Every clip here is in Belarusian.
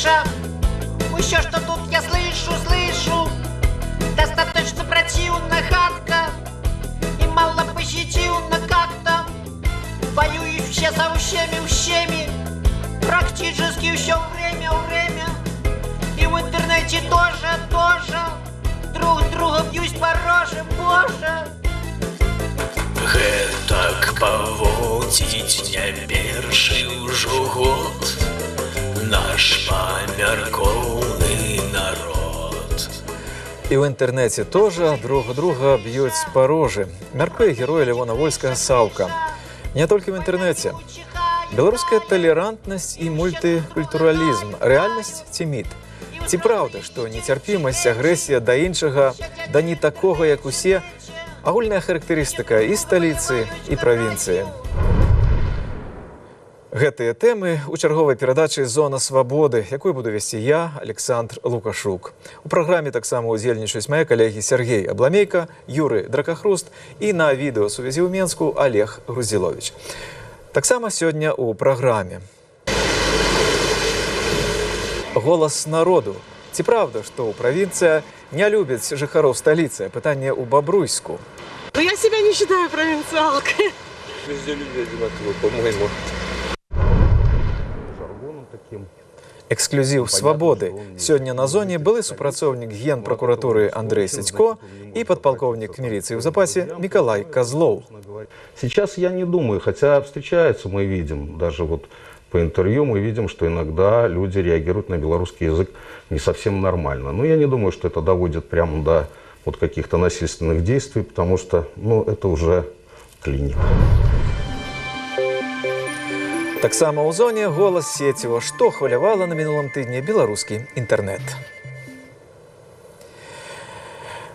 тиша. Все, что тут я слышу, достаточно противно, гадко и мало позитивно как-то. Воюешь все со всеми, практически все время. И в интернете тоже друг друга б'ють по роже, боже. Гэтак паводзіць не першы ўжо год наш памяркоўны народ. І в інтернеті теж друга б'ють по рожі. Мяркує герой Левона Вольського Саўка. Не тільки в інтернеті. Беларуская толерантнасць і мультикультуралізм – рэальнасць ці міт? Ці праўда, што нецярпімасць, агрэсія да іншага, да не такога, як усе, агульная характарыстыка і сталіцы, і правінцыі? Гэтыя тэмы ў чарговай перадачы «Зона свабоды», якую буду весці я, Александр Лукашук. У праграме таксама ўдзельнічаюць мае калегі Сергей Абламейка, Юры Дракахруст і на відэасувязі ў Менску Олег Грузілович. Таксама сёння ў праграме. Голас народу. Ці правда, што правінцыя не любіць жыхароў сталіцы? Пытанне ў Бабруйску. Но я себя не считаю провинциалкой. Везде люди одинаковые, по-моему. Эксклюзив «Свободы». Сегодня на зоне был супрацовник Генпрокуратуры Андрей Сидько и подполковник милиции в запасе Николай Козлов. Сейчас я не думаю, хотя встречаются, мы видим, даже вот по интервью мы видим, что иногда люди реагируют на белорусский язык не совсем нормально. Но я не думаю, что это доводит прямо до вот каких-то насильственных действий, потому что, ну, это уже клиника. Так само у зоне голос сеціва, што хвалявала на мінулым тыдні беларускі інтэрнэт.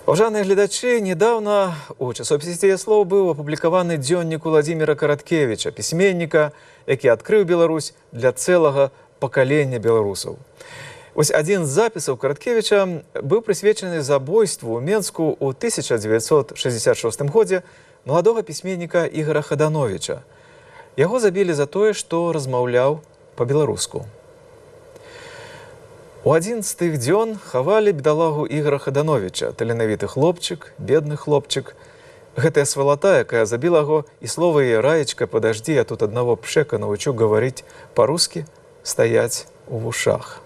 Уважаемые гледачи, недавно у часопісе «Слоў» быў апублікаваны дзённік Уладзіміра Караткевіча, пісьменніка, які адкрыў Беларусь для цэлага пакалення беларусаў. Вось адзін з запісаў Караткевіча быў прысвечаны забойству ў Менску ў 1966 годзе маладога пісьменніка Ігора Хадановіча. Яго забілі за тое, што размаўляў па-беларуску. У адзін з тых дзён хавалі бедалагу Ігора Хадановіча, таленавіты хлопчык, бедны хлопчык. Гэтая свалата, якая забіла яго, і слова яе «Раечка, подожди, я тут аднаго пшека научу гаварыць па-рускі», стаяць у вушах.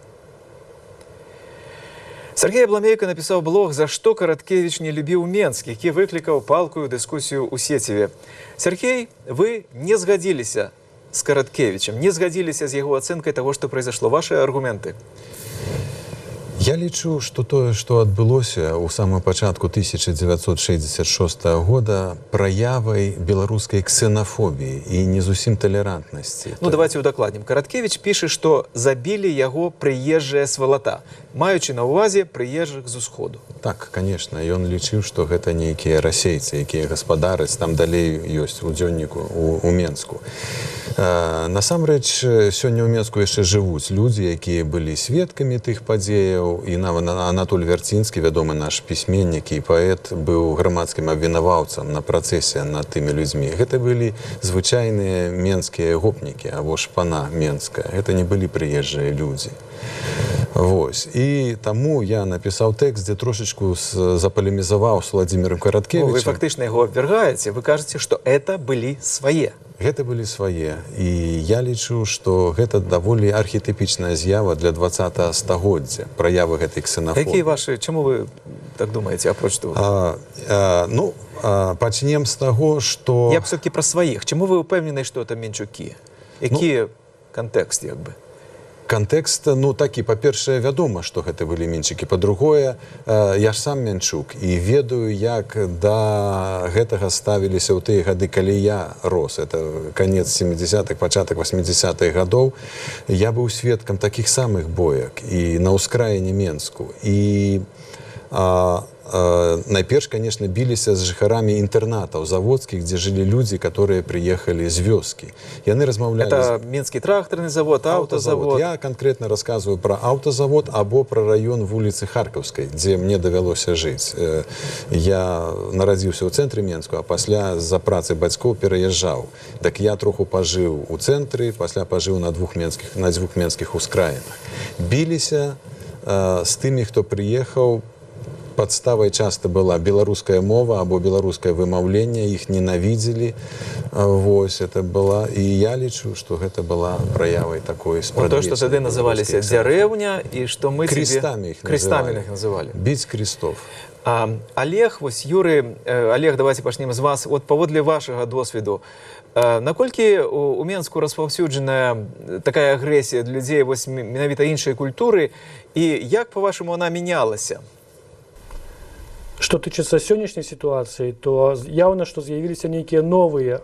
Сергей Абламейка напісаў блог «За што Караткевіч не любіў Менск», які выклікаў палкую дыскусію ў сеціве. Сергей, вы не згадзіліся з Караткевічем, не згадзіліся з яго ацэнкай таго, што произошло. Ваши аргументы? Я лічу, што тое, што адбылося ў самым пачатку 1966 года, праявай беларускай ксенафобіі і не зусім талерантнасці. Ну, давайте удакладнім. Караткевіч піша, што забілі яго прыезжая свалата, маючы на ўвазе прыезжых з усходу. Так, конечно, ён лічыў, што гэта нейкія расейцы, якія гаспадараць, там далей ёсць у дзённіку, у Менску. Насамрэч, сёння ў Менску яшчэ жывуць людзі, якія былі сведкамі тых падзеяў, і нават Анатоль Вярцінскі, вядомы наш пісьменнік і паэт, быў грамадскім абвінаваўцам на працэсе над тымі людзьмі. Гэта былі звычайныя менскія гопнікі, або шпана менская. Гэта не былі прыезджыя людзі. Вось. І таму я напісаў тэкст, дзе трошечку запалемізаваў з Уладзімірам Караткевічам. Вы фактычна яго абвяргаеце, вы кажаце, што это былі свае. Гэта былі свае. І я лічу, што гэта даволі архетыпічная з'ява для 20-го стагоддзя, праявы гэтай ксенафобіі. Якія вашы, чаму вы так думаеце, апроч того? Ну, пачнем з таго, што... Я все-таки пра сваіх. Чаму вы ўпэўнены, што это менчукі? Які кантэкст, як бы? Кантэкст, ну, такі, па-першае, вядома, што гэта былі менчыкі. Па-другое, я ж сам менчук і ведаю, як да гэтага ставіліся ў тыя гады, калі я рос. Это канец 70-х, пачатак 80-х гадоў. Я быў сведкам такіх самых боек і на ўскраіне Менску. І найперш, конечно, биліся з жыхарамі інтэрнатаў заводскіх, дзе жылі людзі, которые приехали з вёскі. Яны размаўлялі... Это Минский тракторный завод, автозавод. Я конкретно рассказываю про автозавод або про район вуліцы Харкаўскай, дзе мне давялося жыць. Я нарадзіўся ў цэнтры Менску, а пасля з-за працы бацькоў пераязджаў. Так я троху пажыў у цэнтры, пасля пажыў на двух менскіх ускраінах. Біліся з тымі, хто прыехаў. Падставай часта была беларуская мова або беларускае вымаўленне, іх ненавідзелі. Вось это была, і я лічу, што гэта была праявай такой То, что тогда назывались деревня, и что мы крестами их крестами их называли. Бить крестов. Олег, вось Юры, Олег, давайте пачнем з вас. От паводле вашага досвіду, наколькі у Менску распаўсюджаная такая агрэсія для людзей вось менавіта іншай культуры, і як, по-вашаму, она менялася? Что тычыцца сённяшняй сітуацыі, то яўна, што з'явіліся нейкія новыя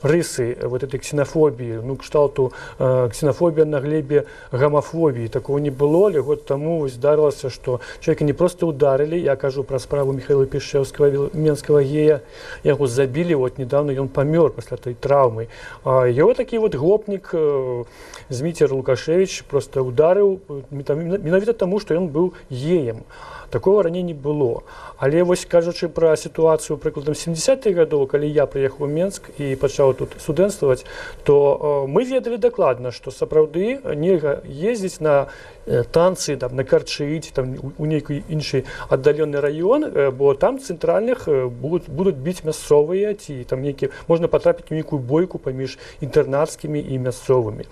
рысы вот этой ксенофобіі, ну, кшталту ксенофобія на глебе гомафобіі. Такого не было, але год таму здарылася, што чалавека не проста ударылі, я кажу пра справу Михаила Пішэўскага, менскага гея, яго забілі, вот недавно ён памёр пасля той траўмы. Яго такі вот гопнік Зміцер Лукашевич просто ударыў менавіта таму, што ён быў геем. Такого раней не было. Але вось кажучы пра сітуацыю прыкладам 70-х гадоў, калі я прыехаў у Менск і пачаў тут студэнцтваваць, то мы ведалі дакладна, што сапраўды нельга ездзіць на танцы, там, на Карчыць, там, у нейкі іншы аддалены раён, бо там цэнтральных будуць біць мясцовыя, ці там нейкі, можна патрапіць у нейкую бойку паміж інтэрнацкімі і мясцовымі.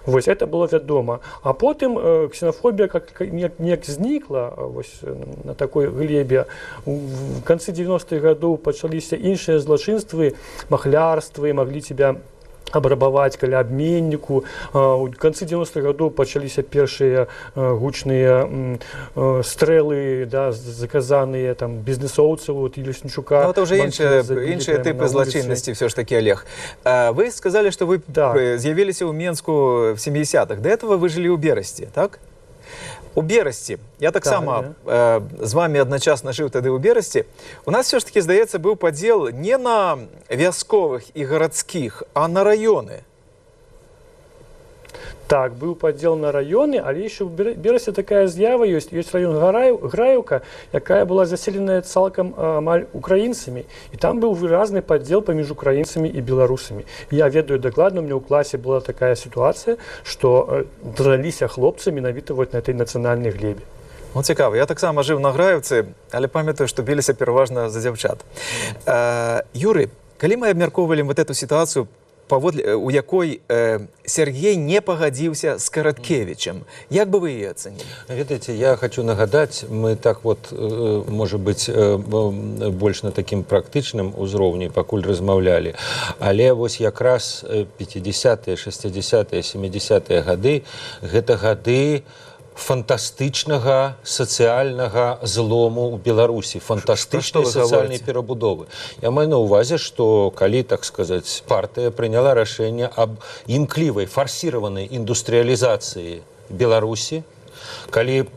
Вось это было вядома. А потым ксенофобія неяк знікла вось на такой глебе. В канцы 90-х гадоў пачаліся іншыя злачынствы, махлярствы, маглі тебя абрабаваць каля абменніку. У канцы 90-х гадоў пачаліся першыя гучныя стрэлы, да, заказаныя там бізнесоўцаў, вот, Леснічука. Ну, это уже іншыя типы злачыннасці, все ж таки, Олег. Вы сказали, что вы з'явіліся ў Менску в 70-х. До этого вы жили у Берасці, так? У Берасці, я так само з вами одночасно жив тады у Берасці, у нас все ж таки, здаецца, быў падзел не на вясковых і гарадскіх, а на раёны. Так, быў падзел на раёны, але яшчэ ў Берасці такая з'ява ёсць. Ёсць раён Граеўка, якая была заселеная цалкам амаль украінцамі. І там быў выразны падзел паміж украінцамі і беларусамі. Я ведаю дакладна, у мяне ў класе была такая сітуацыя, што драліся хлопцы менавіта вот на этой нацыянальнай глебе. Ну, цікава. Я так само жив на Граевцы, але памятаю, што біліся пераважна за дзяўчат. Юры, калі мы абмяркоўвалі вот эту сітуацыю, у якой Сергей не пагадзіўся з Караткевичем. Як бы вы яе ацэнілі? Ведаеце, я хочу нагадаць, мы так вот, можа быць, больш на такім практычным узроўні пакуль размаўлялі, але вось якраз 50-е, 60-е, 70-е гады, гэта гады фантастычнага сацыяльнага злому ў Беларусі, фантастычнай сацыяльнай перабудовы. Я маю на ўвазе, што калі, так сказаць, партыя прыняла рашэнне аб імклівай, фарсіраванай індустрыялізацыі Беларусі, калі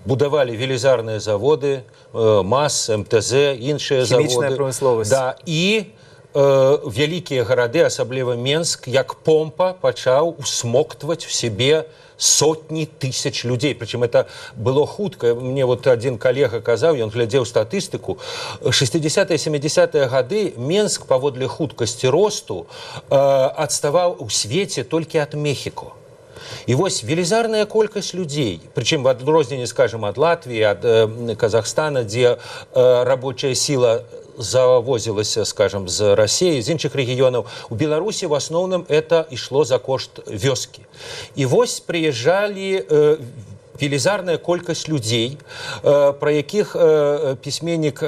будавалі велізарныя заводы, МАЗ, МТЗ, іншыя заводы. Хімічная прамысловасць. Да, і вялікія гарады, асабліва Менск, як помпа пачаў усмоктваць у сябе сотні тысяч людзей. Прычым это было хутка. Мне вот один калега казаў, ён глядзеў статыстыку. 60-е, 70-е гады Менск паводле хуткасці росту адставаў у свеце толькі ад Мехіко. І вось велізарная колькасць людзей, прычым в адрозненні, скажем, ад Латвіі, ад Казахстана, дзе рабочая сіла завозілася, скажем, з России, з іншых рэгіёнаў. У Беларусі в асноўным это ішло за кошт вёскі. І вось прыязджалі велізарная колькасць людзей, пра якіх пісьменнік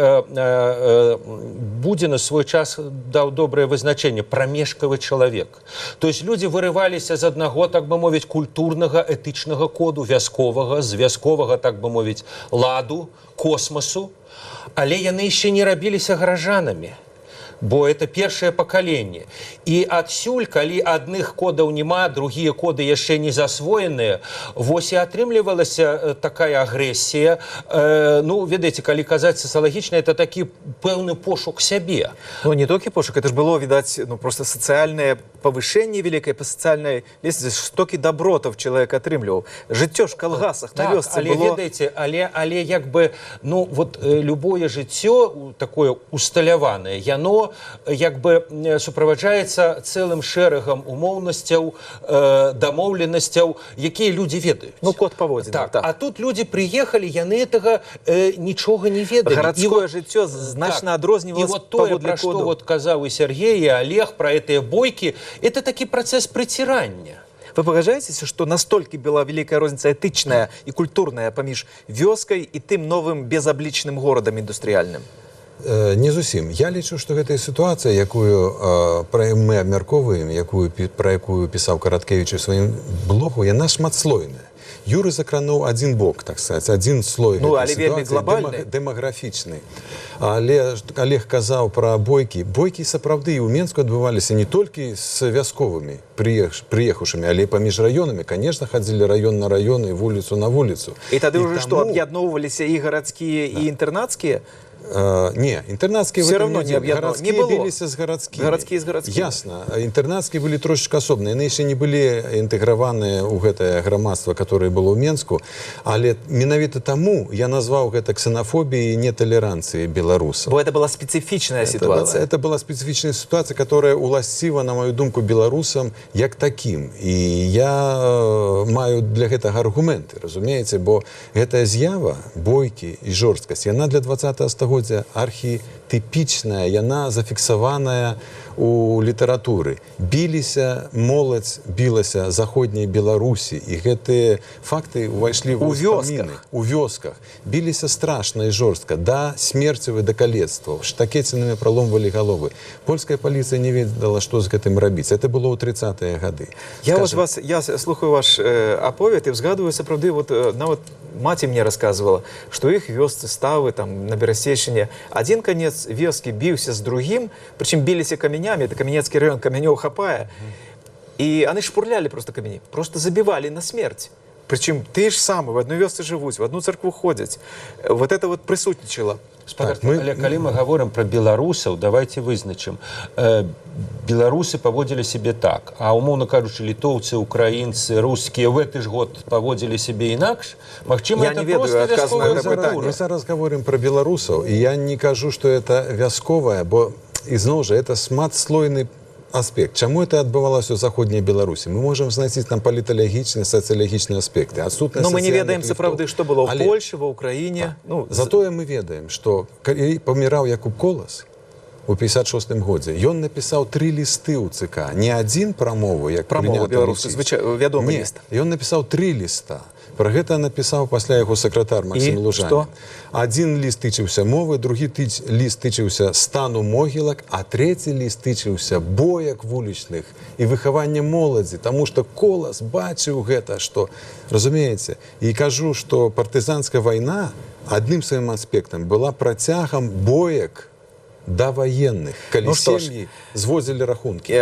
Будзіна свой час даў добрае вызначэнне, прамежкавы чалавек. То есть людзі вырываліся з аднаго, так бы мовіць, культурнага, этычнага коду, вясковага, з вясковага, так бы мовіць, ладу, космасу, але яны яшчэ не рабіліся гражданамі, бо это першае пакаленне. І адсюль, калі адных кодаў няма, другія коды яшчэ не засвоеныя, вось і атрымлівалася такая агрэсія. Ну, ведаеце, калі казаць сацыялагічна, это такі пэўны пошук сябе. Ну, не толькі пошук, это ж было, відаць, ну, просто сацыяльнае павышэнне вялікае па сацыяльнай лесвіцы, столькі добротаў чалавек атрымліваў. Жыццё ж калгасах на вёсцы але, было... ведаеце, але як бы, ну, вот любое жыццё такое усталяванае, яно яно як бы суправаджаецца цэлым шэрагам умоўнасцяў, дамоўленасцяў, якія людзі ведаюць. Ну, код паводзін. Так. А тут людзі прыехалі, яны гэтага нічога не ведалі. Гарадское жыццё значна адрознівалася і вот тое, паводле пра што коду. вот казаў і Сергей, і Олег пра гэтыя бойкі, это такі працэс прыцірання. Вы пагаджаецеся, што настолькі была вялікая розніца этычная і культурная паміж вёскай і тым новым безаблічным горадам індустрыяльным? Не зусім. Я лічу, што гэтая сітуацыя, якую мы абмяркоўваем, пра якую пісаў Караткевіч у сваім блогу, яна шматслойная. Юры закрануў адзін бок, так сказаць, адзін слой гэтай сітуацыі, дэмаграфічны. Але Олег казаў пра бойкі. Бойкі сапраўды і ў Менску адбываліся не толькі з вясковымі прыехаўшымі, але і паміж раёнамі. Канешне, хадзілі раён на раён і вуліцу на вуліцу. І тады ўжо што, аб'ядноўваліся і гарадскія, і інтэрнацкія? Не, интернатские все равно не объединено. Городские бились с городскими. Городские с городскими. Ясно. Интернатские были трошечка особные. Они еще не были интеграваны в это громадство, которое было в Менску. Але менавіта тому я назвал это ксенофобией и нетолеранцией белорусов. Бо это была специфичная ситуация. Это была специфичная ситуация, которая уласціва, на мою думку, белорусам як таким. И я маю для этого аргументы, разумеете, бо эта з'ява, бойки и жорсткость, она для 20-го стагоддзя архетипичная, яна зафіксаваная у літаратуры. Біліся моладзь, білася заходняй Беларусі, і гэтыя факты ўвайшлі ў ўспаміны. У вёсках. Біліся страшна і жорстка, да смерцевы, да калецтваў. Штакецінамі праломвалі галовы. Польская паліцыя не ведала, што з гэтым рабіць. Это было ў 30-е гады. Я слухаю ваш аповед і взгадываю, сапраўды, нават маці мне рассказывала, што іх вёсцы ставы там на Берасейшыне. Адзін канец вёскі біўся з другім, прычым біліся камянямі, это Каменецкі раён, камянёў хапае. І яны шпурлялі просто камяні, просто забівалі на смерць. Прычым тыя ж самы, в адной вёсцы жывуць, в одну царкву ходзяць. Вот это вот прысутнічала. Але калі мы гаворым пра беларусаў, давайте вызначым. Беларусы паводзілі себе так, а умоўна кажучы, літоўцы, украінцы, рускія в гэты ж год паводзілі себе інакш. Магчыма, это проста вясковая культура. Мы зараз гаворым пра беларусаў, і я не кажу, што это вясковая, бо ізноў жа это шматслойны аспект. Чаму это адбывалася ў заходняй Беларусі? Мы можам знайсці там паліталагічныя, сацыялагічныя аспекты. Но мы не ведаем сапраўды, што было ў Польшы, ва Ўкраіне. Затое мы ведаем, што калі паміраў Якуб Колас у 56-м годзе, ён напісаў 3 лісты ў ЦК. Не адзін прамову, як прамову беларуску, вядомы ліст. Ён напісаў 3 ліста. Пра гэта напісаў пасля яго сакратар Максім Лужанін. Адзін ліст тычыўся мовы, другі ліст тычыўся стану могілак, а трэці ліст тычыўся боек вулічных і выхавання моладзі, таму што Колас бачыў гэта, што, разумееце, і кажу, што партызанская вайна адным сваім аспектам была працягам боек да ваенных, калі сем'і звозілі рахункі.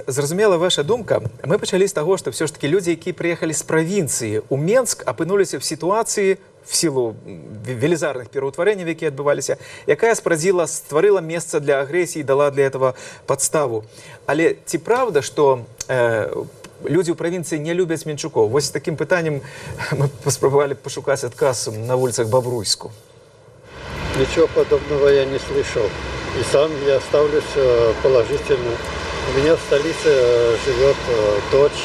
Зразумела ваша думка. Мы пачалі з таго, што все ж таки людзі, якія прыехалі з правінцыі ў Менск, апынуліся в сітуацыі в сілу велізарных пераўтварэнняў, якія адбываліся, якая стварыла месца для агрэсіі, дала для этого падставу. Але ці правда, што людзі ў правінцыі не любяць менчукоў? Вось такім пытаннем мы паспрабавалі пашукаць адказ на вуліцах Бабруйску. Ничего подобного я не слышал. И сам я ставлюсь положительно. У меня в столице живет дочь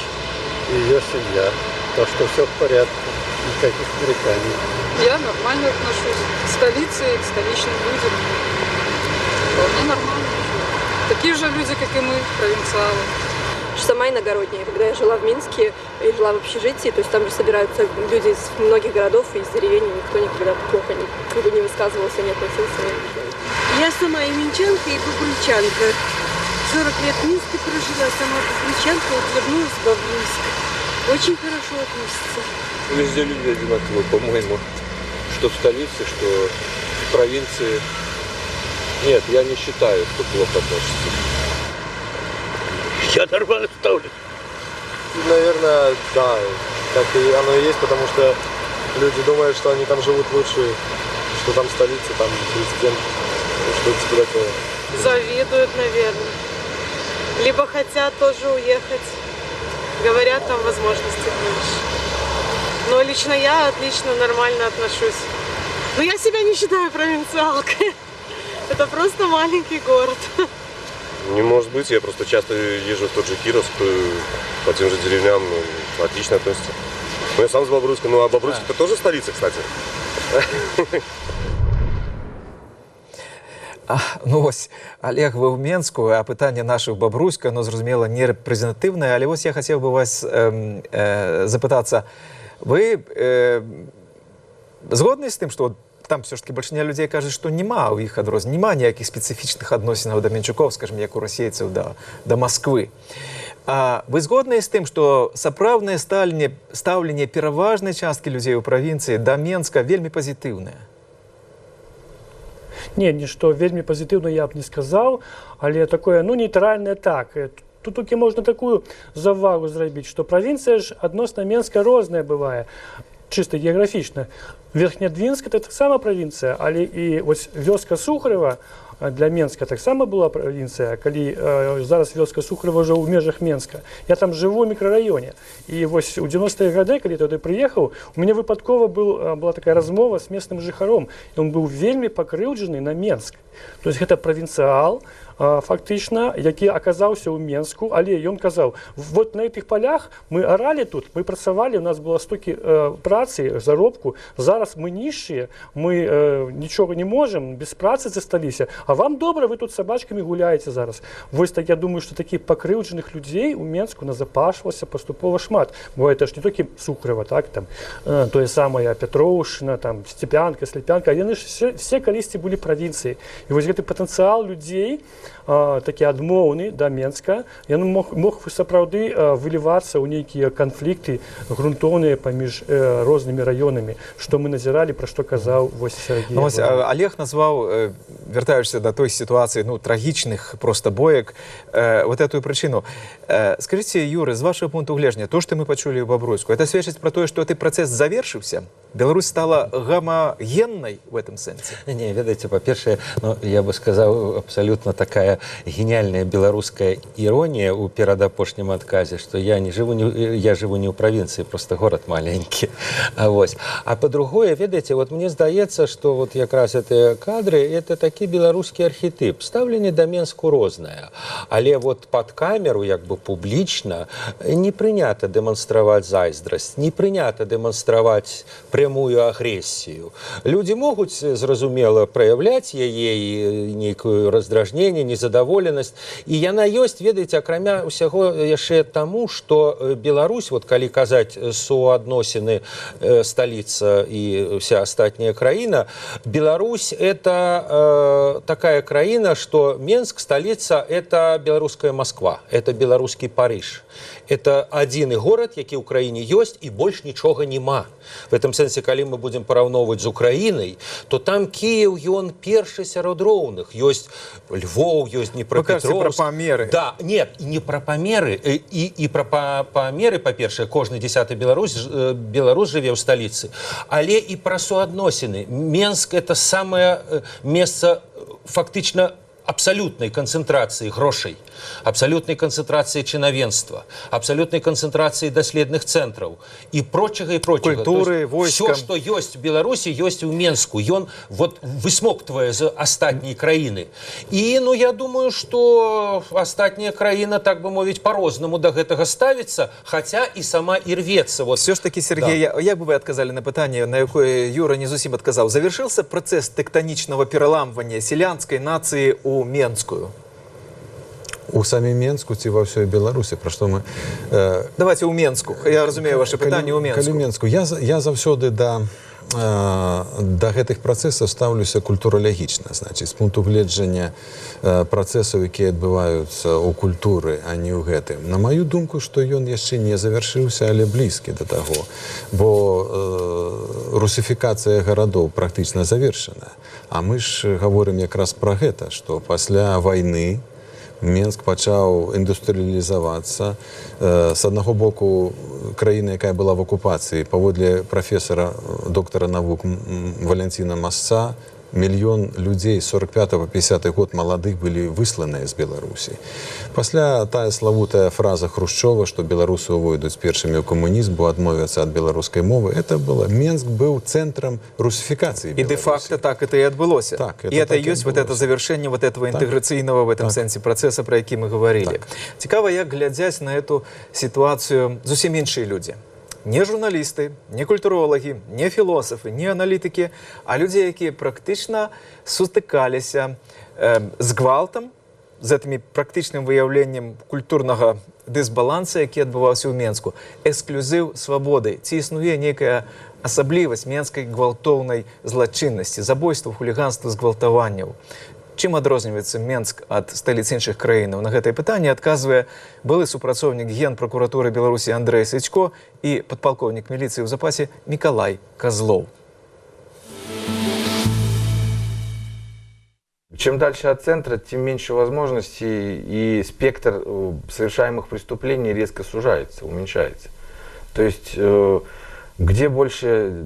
и ее семья. Так что все в порядке, никаких нареканий. Я нормально отношусь к столице и к столичным людям. Вполне нормально. Такие же люди, как и мы, провинциалы. Сама иногородняя. Когда я жила в Минске и жила в общежитии, то есть там же собираются люди из многих городов и из деревень, и никто никогда плохо не высказывался, не относился. Я сама и минчанка, и бабруйчанка. 40 лет в Минске прожила, сама бабруйчанка, вот вернулась в Бобруйск. Очень хорошо относится. Везде люди одинаковые, по-моему. Что в столице, что в провинции. Нет, я не считаю, что плохо относится. Я нормально ставлю. Наверное, да, так и оно и есть, потому что люди думают, что они там живут лучше, что там столица, там президент, что типа такое. Завидуют, наверное. Либо хотят тоже уехать. Говорят, там возможности больше. Но лично я отлично, нормально отношусь. Но я себя не считаю провинциалкой. Это просто маленький город. Не может быть, я просто часто езжу в тот же Кировск, по тем же деревням, отлично относятся. Ну, я сам с Бобруйска, а Бобруйск это тоже столица, кстати. Ну ось, Олег, ви в Менску, а питання наше в Бобруйська, ну, зрозуміло, не репрезентативне, але ось я хотів би вас запитатися, ви згодні з тим, що там все ж таки большинство людей кажуть, що нема у їх адрознень, нема ніяких специфічних відносин до Менчуков, скажімо, як у російців до Москви. А ви згодні з тим, що сапраўднае стаўленне пераважнай часткі людзей у правінцыі да Менска вельмі пазітыўнае? Не, ничто вельми позитивно я бы не сказал, але такое, ну, нейтральное так. Тут таки можно такую завагу зробить, что провинция ж адносно Менска розная бывае, чисто географично. Верхнядвинск это так само провинция, але и вот вёска Сухарева для Менска так само была провинция, калі зараз вёска Сухарева уже в межах Менска. Я там живу в микрорайоне. И вот у 90-е годы, калі туди приехал, у меня выпадково была такая размова с местным жыхаром. И он был вельми покрыўджаны на Менск. То есть это провинциал, фактично, які оказаўся ў Менску, але ён казаў, вот на этих полях мы орали тут, мы працавалі, у нас было столькі працы, заробку, зараз мы низшие, мы нічога не можем, без працы засталіся, а вам добра, вы тут с собачками гуляете зараз. Вось так, я думаю, что таких покрыўджаных людей у Менску назапашвалася поступова шмат. Бо это ж не толькі Сухарева, так, там, тое самае Петроўшчына, там, Степянка, Слепянка, яны ж все калісьці былі правінцыі. І вось гэты патэнцыял людзей, такі адмоўны да Менска, ён мог сапраўды вылівацца ў нейкія канфлікты грунтоўныя паміж рознымі раёнамі, што мы назіралі, пра што казаў вось Сергей. Ну, ось, Олег назваў, вяртаючыся да той сітуацыі, ну, трагічных просто боек, вот эту прычыну. Скажите, Юры, з вашего пункту гледжання, то, што мы пачулі ў Бобруйску, это сведчыць пра тое, што гэты працэс завершыўся? Беларусь стала гомогенной в этом сэнсе? Не, ведаеце, па-першае, ну, я бы сказаў, абсолютно такая гениальная беларуская ирония у перадапошнім адказе, что я живу не ў правінцыі, просто город маленькі. А по-другое, ведаеце, вот мне здаецца, что вот якраз гэтыя кадры это такі беларускі архетып. Стаўленне да Менску рознае, але вот под камеру, як бы публічна, не прынята дэманстраваць зайздрасць, не прынята дэманстраваць прямую агрэсію. Людзі могуць, зразумела, праяўляць яе і нейкую раздражненне, незадаволенасць. І яна ёсць, ведаеце, акрамя ўсяго яшчэ таму, што Беларусь, вот калі казаць суадносіны сталіца і вся астатняя краіна, Беларусь это такая краіна, што Менск, сталіца, это беларуская Москва, это беларускі Париж. Это адзіны горад, які ў краіне ёсць, і больш нічога нема. В этом сэнсе, калі мы будзем параўноўваць з Украінай, то там Кіеў, ён першы сярод роўных. Ёсць Львов, ёсць Днепропетровск. Вы кажаце пра памеры. Да, нет, не пра памеры. І пра памеры, па-першае, кожны 10-й беларус жыве ў сталіцы. Але і пра суадносіны. Менск — это самае месца фактычна абсолютной концентрации грошей, абсолютной концентрации чиновенства, абсолютной концентрации доследных центров и прочего. Культуры, войска. Все, что есть в Беларуси, есть в Менску. И он вот высмоктывая за остатние краины. И, ну, я думаю, что остатняя краина, так бы мовить, по-розному до гэтага ставится, хотя и сама и рвется. Вот. Все ж таки, Сергей, да. Як бы вы отказали на питание, на якое Юра не зусім отказал? Завершился процесс тектоничного переламывания селянской нации у Менскую? У самій Менску ці ва ўсёй Беларусі, пра што мы... Давайте у Менску. Я разумею ваше пытанне у Менску. Калі Менску. Я заўсёды да гэтых працэсаў стаўлюся культуралагічна. Значыць, з пункту гледжання працэсаў, якія адбываюцца ў культуры, а не ў гэтым. На маю думку, што ён яшчэ не завяршыўся, але блізкі да таго. Бо русіфікацыя гарадоў практычна завершана. А мы ж гаворым якраз пра гэта, што пасля вайны Менск пачаў індустрыялізавацца. З аднаго боку, краіна, якая была в акупацыі, паводле прафесара, доктара навук Валянціна Масца, мільён людзей 45 по 50 год маладых былі высланыя з Беларусі. Пасля тая славутая фраза Хрушчова, што беларусы увойдуць першымі ў камунізм, бо адмовяцца ад беларускай мовы, это было. Менск был центром русификации И де-факто так это и отбылось. Так, и это и есть вот это завершение вот этого интеграционного в этом сенсе процесса, про який мы говорили. Цікаво, як глядзяць на эту ситуацию зусім іншыя люди. Не журналисты, не культуролаги, не философы, не аналитики, а люди, якія практично сутыкаліся з гвалтам, з этим практичным выявленнем культурного дисбаланса, які адбываўся ў Менску. Эксклюзив свободы. Ці існуе некая асаблівасць менскай гвалтоўнай злачыннасці, забойстваў, хуліганства, згвалтаванняў. Чым адрозніваецца Менск ад сталіц іншых краінаў? На гэтае пытанне адказвае былы супрацоўнік Генпракуратуры Беларусі Андрэй Сычко і падпалкоўнік міліцыі ў запасе Мікалай Козлов. Чем дальше от центра, тем меньше возможностей, и спектр совершаемых преступлений резко сужается, уменьшается. То есть, где больше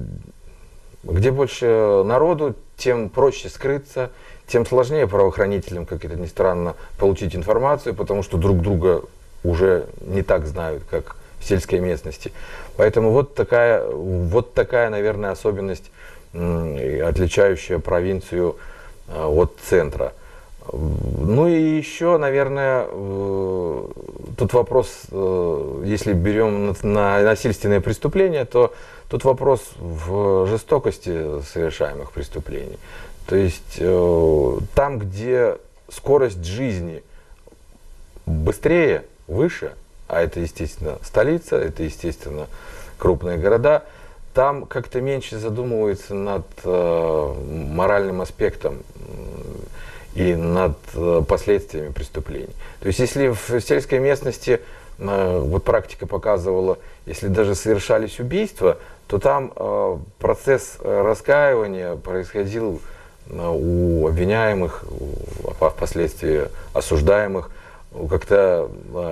народу, тем проще скрыться, тем сложнее правоохранителям, как это ни странно, получить информацию, потому что друг друга уже не так знают, как в сельской местности. Поэтому вот такая, наверное, особенность, отличающая провинцию от центра. Ну и еще, наверное, тут вопрос, если берем насильственные преступления, то тут вопрос в жестокости совершаемых преступлений. То есть там, где скорость жизни быстрее, выше, а это, естественно, столица, это, естественно, крупные города, там как-то меньше задумывается над моральным аспектом и над последствиями преступлений. То есть если в сельской местности, вот практика показывала, если даже совершались убийства, то там процесс раскаивания происходил у обвиняемых, а впоследствии осуждаемых, как-то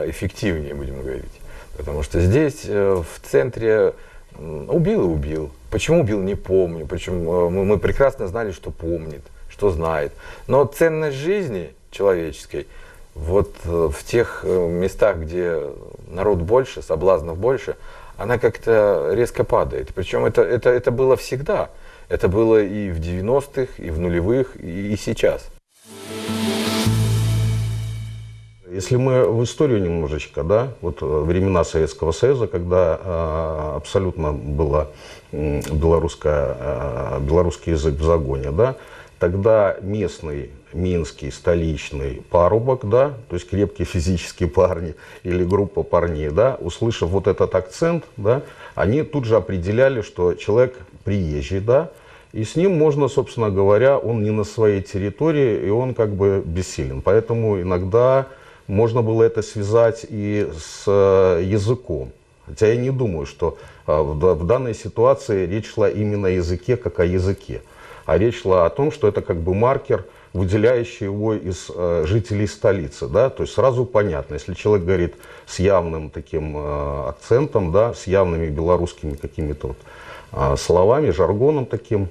эффективнее, будем говорить. Потому что здесь, в центре, убил и убил. Почему убил, не помню. Причем мы прекрасно знали, что помнит, что знает. Но ценность жизни человеческой вот в тех местах, где народ больше, соблазнов больше, она как-то резко падает. Причем это было всегда. Это было и в 90-х, и в нулевых, и сейчас. Если мы в историю немножечко, да, вот времена Советского Союза, когда абсолютно был белорусский язык в загоне, да, тогда местный, минский, столичный парубок, да, то есть крепкие физические парни или группа парней, да, услышав вот этот акцент, да, они тут же определяли, что человек приезжий, да, и с ним можно, собственно говоря, он не на своей территории, и он как бы бессилен. Поэтому иногда можно было это связать и с языком. Хотя я не думаю, что в данной ситуации речь шла именно о языке, как о языке. А речь шла о том, что это как бы маркер, выделяющий его из жителей столицы. Да? То есть сразу понятно, если человек говорит с явным таким акцентом, да, с явными белорусскими какими-то вот словами, жаргоном таким,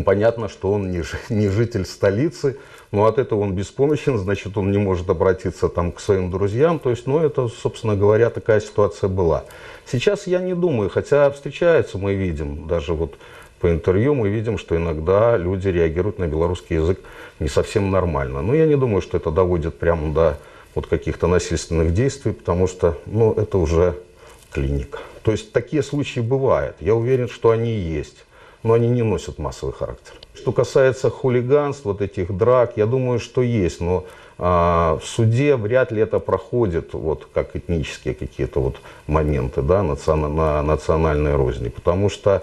понятно, что он не житель столицы, но от этого он беспомощен, значит, он не может обратиться там к своим друзьям. То есть, ну, это, собственно говоря, такая ситуация была. Сейчас я не думаю, хотя встречаются, мы видим, даже вот по интервью мы видим, что иногда люди реагируют на белорусский язык не совсем нормально. Но я не думаю, что это доводит прямо до вот каких-то насильственных действий, потому что, ну, это уже клиника. То есть такие случаи бывают. Я уверен, что они есть, но они не носят массовый характер. Что касается хулиганств, вот этих драк, я думаю, что есть, но в суде вряд ли это проходит, вот как этнические какие-то вот моменты, да, на национальной розни. Потому что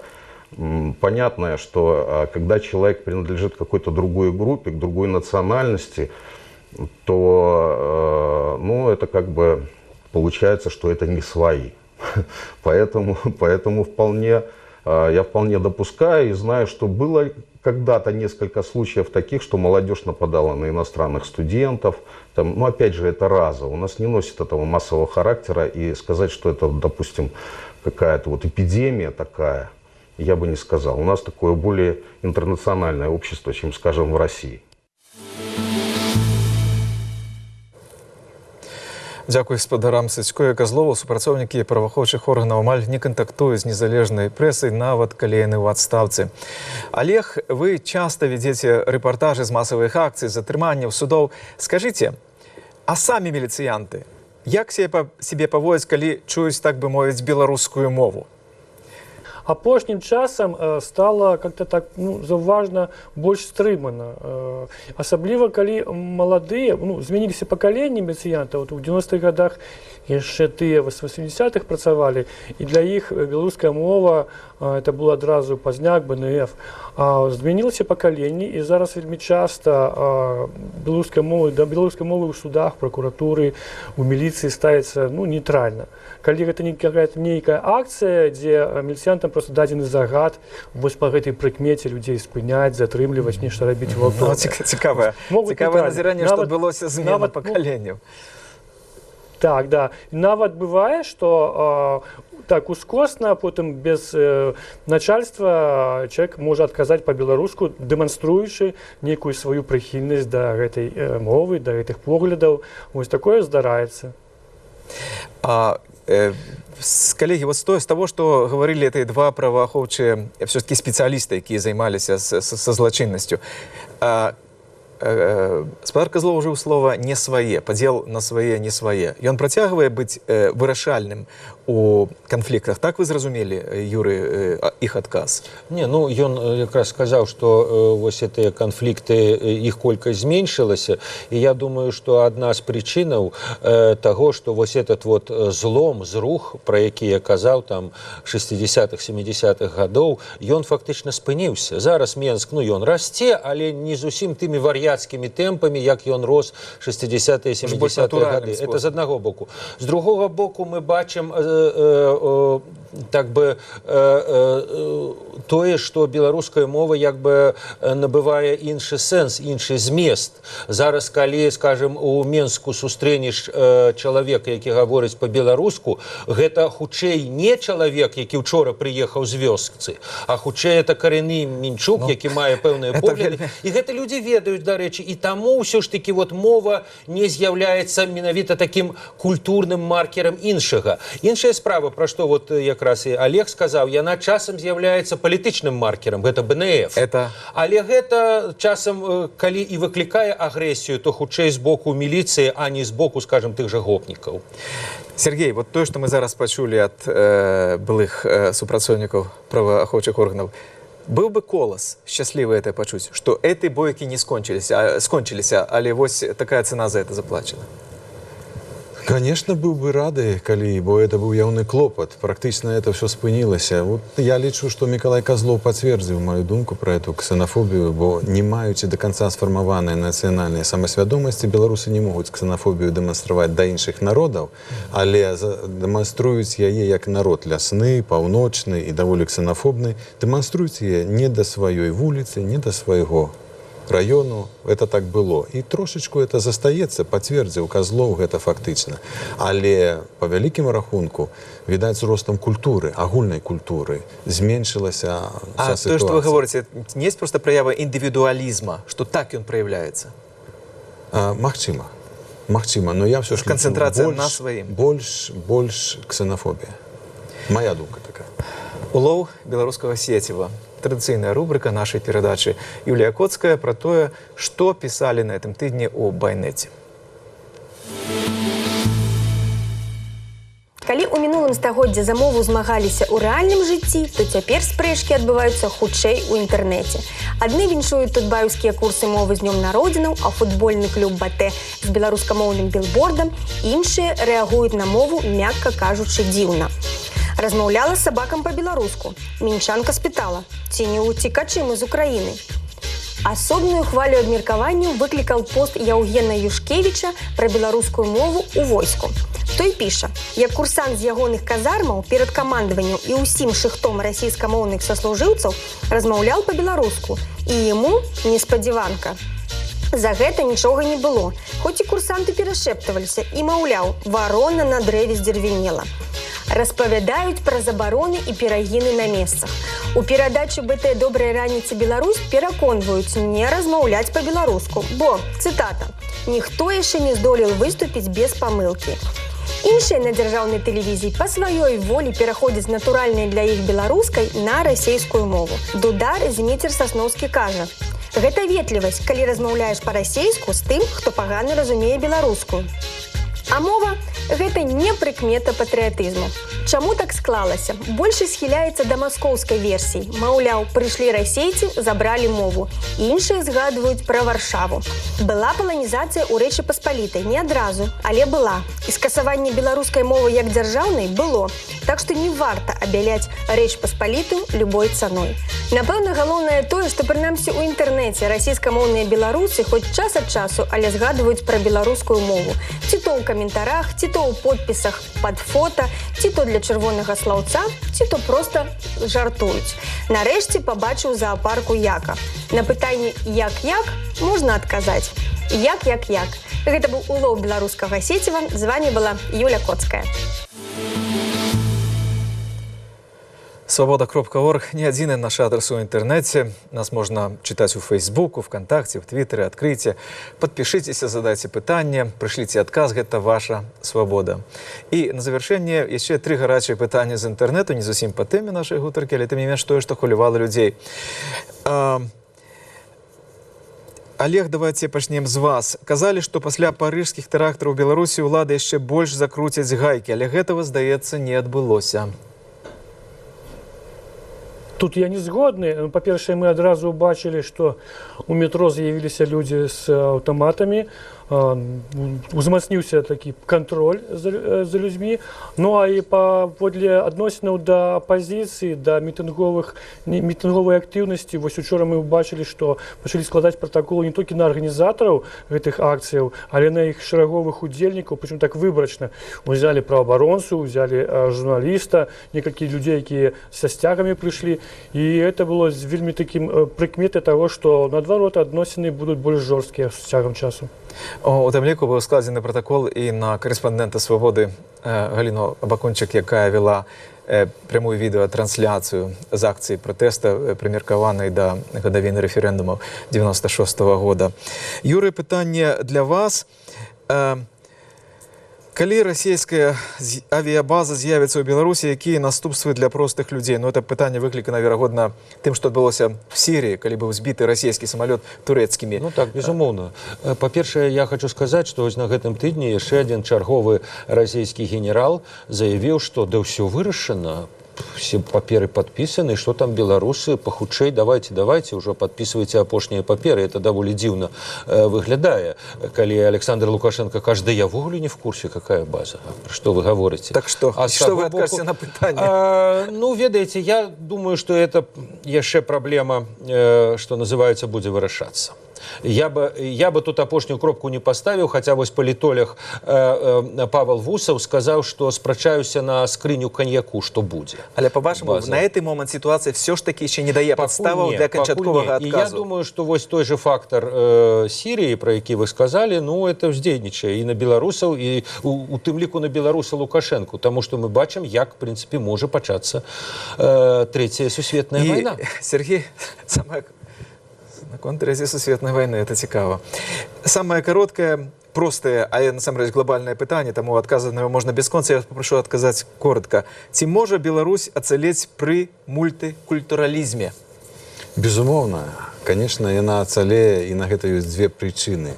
понятно, что когда человек принадлежит какой-то другой группе, к другой национальности, то ну, это как бы получается, что это не свои. Поэтому я вполне допускаю и знаю, что было когда-то несколько случаев таких, что молодежь нападала на иностранных студентов. Там, ну, опять же, это разово. У нас не носит этого массового характера. И сказать, что это, допустим, какая-то вот эпидемия такая, я бы не сказал. У нас такое более интернациональное общество, чем, скажем, в России. Дзякуй спадарам Сыцько і Казлову. Супрацоўнікі праваахоўчых органаў амаль не кантактуюць з незалежнай прэсай, нават калі яны ў адстаўцы. Олег, вы часта вядзеце рэпартажы з масавых акцый, затрыманняў, судоў. Скажыце, а самі міліцыянты, як себе паводзяць, калі чуюць, так бы мовіць, беларускую мову? Апошнім часам стала как-то так заўважна больш стрымана. Асабліва калі маладыя, змяніліся пакаленні міліцыянтаў, у 90-х годах яшчэ тыя 80-х працавалі, і для іх беларуская мова это было адразу пазняк БНФ. Змянілася пакаленні, і зараз вельмі часта беларускай мовы ў судах, пракуратуры, у міліцыі ставіцца нейтральна. Калі гэта нейкая акцыя, дзе міліцыянтам просто дадзены загад вось па гэтай прыкмеце людзей спыняць, затрымліваць, нешта рабіць гвалтоўнае. Цікавае назіранне, што адбылося змена пакаленняў. Так, да. Нават бывае, што так ускосна, потым без начальства чалавек можа адказаць па-беларуску, дэманструючы нейкую сваю прыхільнасць да гэтай мовы, да гэтых поглядаў. Вось такое здараецца. Коллеги, вот с того, что говорили эти два правоохоўчыя все-таки специалисты, которые занимались со злочинностью, спадар Казлов ужыў слова «не свае», падзел на свае, не свае. Ён працягвае быць вырашальным у канфліктах. Так вы зразумелі, Юры, іх адказ? Не, ён якраз сказаў, што вось гэтыя канфлікты, іх колькасць зменшылася, і я думаю, што адна з прычынаў таго, што вось этот вот злом, зрух, пра які я казаў там 60-х, 70-х гадоў, ён фактычна спыніўся. Зараз Менск, ён расце, але не зусім тымі вар'яцкімі тэмпамі, як ён рос 60-е, 70-е гады. Это з аднаго боку. З другога боку мы бачым так бы тое, што беларуская мова як бы набывае іншы сэнс, іншы змест. Зараз, калі, скажем, у Менску сустрэнеш чалавека, які гаворыць па-беларуску, гэта хутчэй не чалавек, які ўчора прыехаў з вёсцы, а хутчэй это карэнны Мінчук, які мае пэўныя погляды. І гэта людзі ведаюць, дарэчы, і таму ўсё ж такі вот мова не з'яўляецца менавіта такім культурным маркерам іншага. Іншая справа, пра што вот якраз і Олег сказаў, яна часам з'яўляецца палітычным маркерам, гэта БНФ. Але гэта часам, калі і выклікае агрэсію, то хутчэй з боку міліцыі, а не з боку, скажем, тых жа гопнікаў. Сергей, вот тое, што мы зараз пачулі ад былых супрацоўнікаў праваахоўчых органаў, быў бы колас шчаслівы это пачуць, што эти бойкі не скончыліся, але вось такая цена за это заплачена? Конечно, был бы рады, калі, бо это был яўны клопат. Практычна это все спынілася. Вот я лічу, што Мікалай Казлоў пацвердзіў мою думку пра эту ксенафобію, бо не маючы до конца сфармаванай нацыянальнай самасвядомасці, беларусы не могуць ксенафобію дэманстраваць да іншых народаў, але дэманструюць яе як народ лясны, паўночны і даволі ксенафобны, дэманструюць яе не да сваёй вуліцы, не да свайго району. Это так было. І трошечку это застаецца, пацвердзіў Казлоў гэта фактычна. Але па вялікім рахунку, відаць, з ростам культуры, агульнай культуры, зменшылася вся ситуация. А то, что вы говорите, не есть просто проява индивидуализма, что так он проявляется? Магчыма. Магчыма, но я все ж концентрация на своим. Больш ксенофобія. Моя думка такая. Улов беларускага сеціва. Традыцыйная рубрика нашай перадачы. Юлія Коцкая пра тое, што пісалі на гэтым тыдні ў Байнеце. Калі ў мінулым стагоддзі за мову змагаліся ў рэальным жыцці, то цяпер спрэчкі адбываюцца хутчэй у інтэрнэце. Адны віншуюць тут баюскія курсы мовы з днём народзінаў, а футбольны клуб «Батэ» з беларускамоўным білбордам, іншыя рэагуюць на мову, мякка кажучы, дзіўна. Размаўляла з сабакам па-беларуску. Мінчанка спытала, ці не ўцікачы мы з Украіны. Асобную хвалю абмеркаванняў выклікаў пост Яўгена Юшкевіча пра беларускую мову ў войску. Той піша, як курсант з ягоных казармаў перад камандаваннем і ўсім шыхтом расійскамоўных саслужыўцаў размаўляў па-беларуску, і яму неспадзяванка. За гэта нічога не было, хоць і курсанты перашэптаваліся і, маўляў, варона на дрэве здзервенела. Распавядаюць пра забароны і перагіны на месцах. У перадачы БТ «Добрая раніца, Беларусь» пераконваюць не размаўляць па-беларуску, бо, цытата, «ніхто яшчэ не здолеў выступіць без памылкі». Іншыя на дзяржаўнай тэлевізіі па сваёй волі пераходзяць з натуральнай для іх беларускай на расейскую мову. Дудар Зміцер Сасноўскі кажа: «Гэта ветлівасць, калі размаўляеш па-расейску з тым, хто пагана разумее беларускую». А мова – гэта не прыкмета патрыятызму. Чаму так склалася? Больше схіляецца да маскоўскай версіі. Маўляў, прыйшлі расейцы, забралі мову. Іншыя згадваюць пра Варшаву. Была паланізацыя ў Рэчы Паспалітай, не адразу, але была. І скасаванне беларускай мовы як дзяржаўнай было. Так што не варта абяляць Рэч Паспалітую любой цаной. Напэўна, галоўнае тое, што прынамсі ў інтэрнэце расійскамоўныя беларусы хоць час ад часу, але згадваюць пра беларускую мову. Ці то ў каментарах, ці то ў подпісах пад фота, ці то для чырвонага слаўца, ці то проста жартуюць. Нарэшце пабачыў заапарку яка. На пытанне «як-як» можна адказаць «як-як-як». Гэта быў улоў беларускага сеціва. З вамі была Юля Коцкая. Свобода.орг не адзіны наш адрес у інтэрнэце. Нас можна чытаць у Фейсбуку, ВКонтакте, в Твиттере. Адкрыйце, подпішыцеся, задайце пытанне, прышліце адказ, гэта ваша свабода. І на завяршэнне яшчэ 3 гарачыя пытанні з інтэрнэту, не зусім па тэме нашай гутаркі, але тым не менш тое, што хвалявала людзей. Олег, давайте пачнем з вас. Казалі, што пасля парыжскіх тэрактаў у Беларусі ўлады яшчэ больш закруцяць гайкі, але гэтага, здаецца, не адбылося. Тут я не згодны. Па-першае, мы адразу ўбачылі, што у метро з'явіліся людзі з аўтаматамі, узмацніўся такі кантроль за людзьмі. Ну а і паводле адносінаў да апазіцыі, да мітынговай актыўнасці, вось учора мы ўбачылі, што пачалі складаць пратаколы не толькі на арганізатараў гэтых акцыяў, але на іх шараговых удзельнікаў, прычым так выбарачна. Узялі праваабаронцу, узялі журналіста, некалькі людзей, якія са сцягамі прыйшлі. І это было вельмі такім прыкметай таго, што наадварот адносіны будуць больш жорсткія з цягам часу. У тым ліку быў складзены пратакол і на корэспандэнта «Свабоды» Галіну Абакончык, якая вела прямую відэатрансляцыю з акцыі пратэста, прымеркаванай да гадавіны рэферэндумаў 96-го года. Юрый, пытанне для вас. Калі расійская авіябаза з'явіцца ў Беларусі, якія наступствы для простых людзей? Ну, это пытанне выклікана, верагодна, тым, што адбылося в Сірыі, калі быў збіты расійскі самалёт турэцкімі. Ну так, безумоўна. Па-першае, я хочу сказаць, што вось на гэтым тыдні яшчэ адзін чарговы расійскі генерал заявіў, што да ўсё вырашана, все паперы подписаны, что там беларусы пахутчэй, давайте, уже подписывайте апошнія паперы. Это даволі дзіўна выглядае, калі Александр Лукашенко кажа: да я вогуле не в курсе, какая база. Что вы говорите? Так что вы адкажете на пытанне? Ну, ведаеце, я думаю, что это яшчэ праблема, что называется, будзе вырашацца. Я бы тут апошнюю кропку не поставил, хотя вось палітолог Павел Вусаў сказаў, што спрачаюся на скрыню коньяку, што будзе. Але по-вашаму, на гэты момант ситуация все ж таки еще не дае подставаў для канчатковага адказу. И я думаю, что вось той же фактор Сирии, про які вы сказали, ну, это ўздзейнічае і на беларусаў, і у тым ліку на беларуса Лукашенко, тому что мы бачым, як, в принципе, можа пачацца Третья сусветная война. Сергей, наконт Трэцяй сусветнай вайны, это цікава. Самае кароткае, простае, але насамрэч глобальнае пытанне, таму адказаць на яго можна бясконца. Я папрошу адказаць коротка. Ці можа Беларусь ацалець пры мультыкультуралізме? Безумоўна. Конечно, яна ацалее, і на гэта ёсць две прычыны.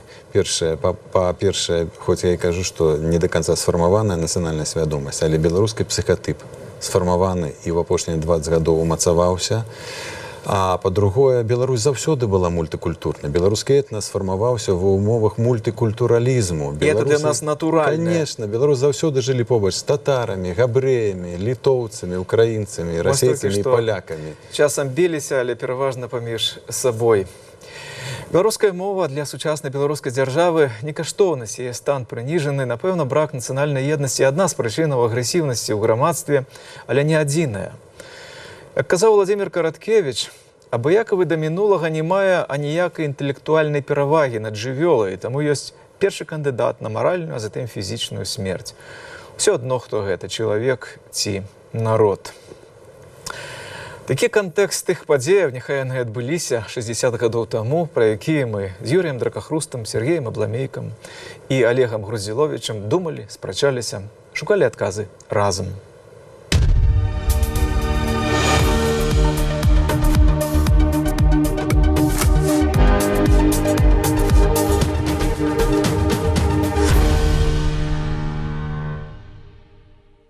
Па-першае, хоць я і кажу, што не да канца сфармаваная нацыянальная свядомасць, але беларускі псіхатып сфармаваны і ў апошнія 20 гадоў умацаваўся. А па-другое, Беларусь заўсёды была мультыкультурнай. Беларускі этнас сфармаваўся ва ўмовах мультыкультуралізму. І это для нас натуральна. Конечно, беларусы заўсёды жылі побач з татарамі, габрэямі, літоўцамі, украінцамі, расейцамі і палякамі. Часам біліся, але пераважна паміж сабой. Беларуская мова для сучаснай беларускай дзяржавы не каштоўнасць, яе стан прыніжаны, напэўна, брак нацыянальнай еднасці адна з прычынаў агрэсіўнасці ў грамадстве, але не адзіная. Як казаў Владзімір Караткевіч, абыякавы да мінулага не мае аніякай інтэлектуальнай перавагі над жывёлай, таму ёсць першы кандыдат на маральную, а затым фізічную смерць. Все адно, хто гэта, чалавек ці народ. Такі кантэкст тых падзеяў, няхай яны адбыліся 60 гадоў таму, пра якія мы з Юрыем Дракахрустам, Сергеем Абламейкам і Олегам Грузіловічам думалі, спрачаліся, шукалі адказы разам.